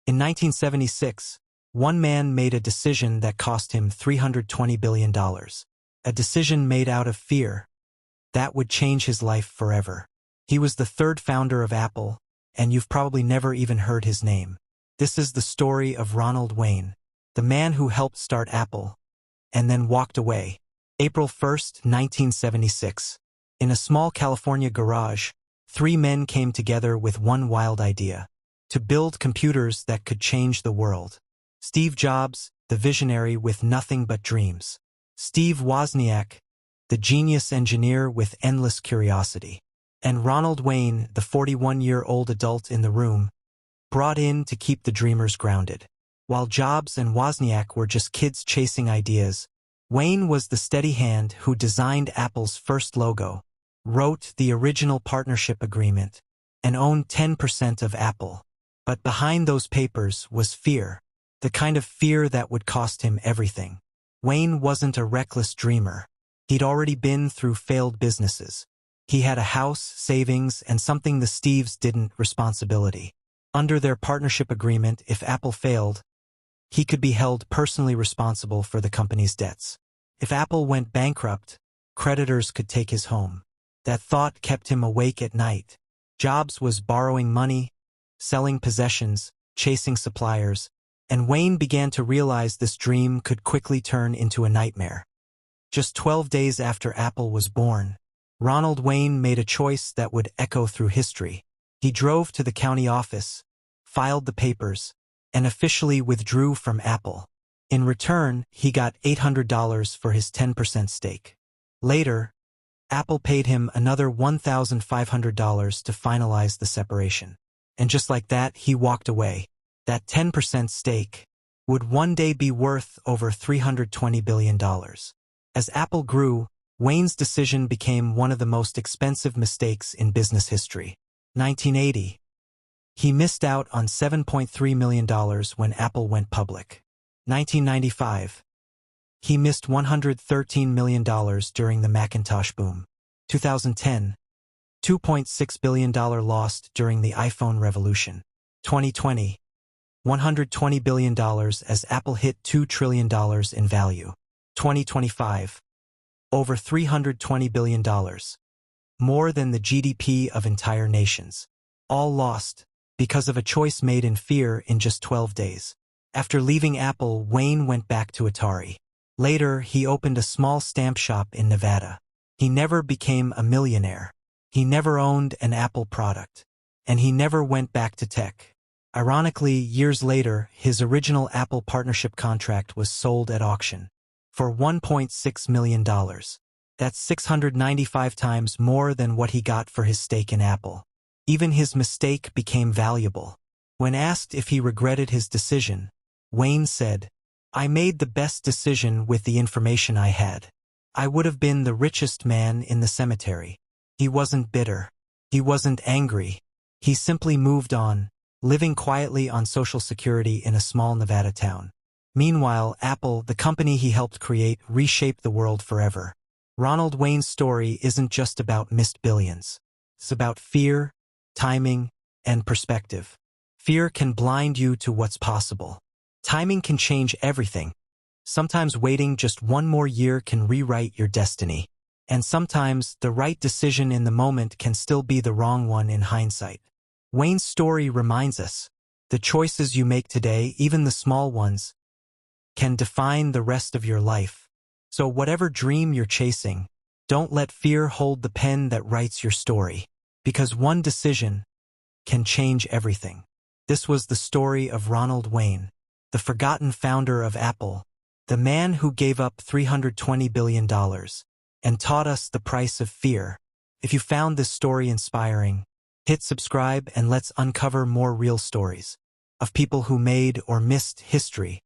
In 1976, one man made a decision that cost him $320 billion. A decision made out of fear that would change his life forever. He was the third founder of Apple, and you've probably never even heard his name. This is the story of Ronald Wayne, the man who helped start Apple, and then walked away. April 1st, 1976. In a small California garage, three men came together with one wild idea: to build computers that could change the world. Steve Jobs, the visionary with nothing but dreams. Steve Wozniak, the genius engineer with endless curiosity. And Ronald Wayne, the 41-year-old adult in the room, brought in to keep the dreamers grounded. While Jobs and Wozniak were just kids chasing ideas, Wayne was the steady hand who designed Apple's first logo, wrote the original partnership agreement, and owned 10% of Apple. But behind those papers was fear, the kind of fear that would cost him everything. Wayne wasn't a reckless dreamer. He'd already been through failed businesses. He had a house, savings, and something the Steves didn't: responsibility. Under their partnership agreement, if Apple failed, he could be held personally responsible for the company's debts. If Apple went bankrupt, creditors could take his home. That thought kept him awake at night. Jobs was borrowing money, selling possessions, chasing suppliers, and Wayne began to realize this dream could quickly turn into a nightmare. Just 12 days after Apple was born, Ronald Wayne made a choice that would echo through history. He drove to the county office, filed the papers, and officially withdrew from Apple. In return, he got $800 for his 10% stake. Later, Apple paid him another $1,500 to finalize the separation. And just like that, he walked away. That 10% stake would one day be worth over $320 billion. As Apple grew, Wayne's decision became one of the most expensive mistakes in business history. 1980. He missed out on $7.3 million when Apple went public. 1995. He missed $113 million during the Macintosh boom. 2010. $2.6 billion lost during the iPhone revolution. 2020. $120 billion as Apple hit $2 trillion in value. 2025. Over $320 billion. More than the GDP of entire nations. All lost because of a choice made in fear in just 12 days. After leaving Apple, Wayne went back to Atari. Later, he opened a small stamp shop in Nevada. He never became a millionaire. He never owned an Apple product. And he never went back to tech. Ironically, years later, his original Apple partnership contract was sold at auction for $1.6 million. That's 695 times more than what he got for his stake in Apple. Even his mistake became valuable. When asked if he regretted his decision, Wayne said, "I made the best decision with the information I had. I would have been the richest man in the cemetery." He wasn't bitter. He wasn't angry. He simply moved on, living quietly on Social Security in a small Nevada town. Meanwhile, Apple, the company he helped create, reshaped the world forever. Ronald Wayne's story isn't just about missed billions. It's about fear, timing, and perspective. Fear can blind you to what's possible. Timing can change everything. Sometimes waiting just one more year can rewrite your destiny. And sometimes the right decision in the moment can still be the wrong one in hindsight. Wayne's story reminds us, the choices you make today, even the small ones, can define the rest of your life. So whatever dream you're chasing, don't let fear hold the pen that writes your story. Because one decision can change everything. This was the story of Ronald Wayne, the forgotten founder of Apple, the man who gave up $320 billion and taught us the price of fear. If you found this story inspiring, hit subscribe and let's uncover more real stories of people who made or missed history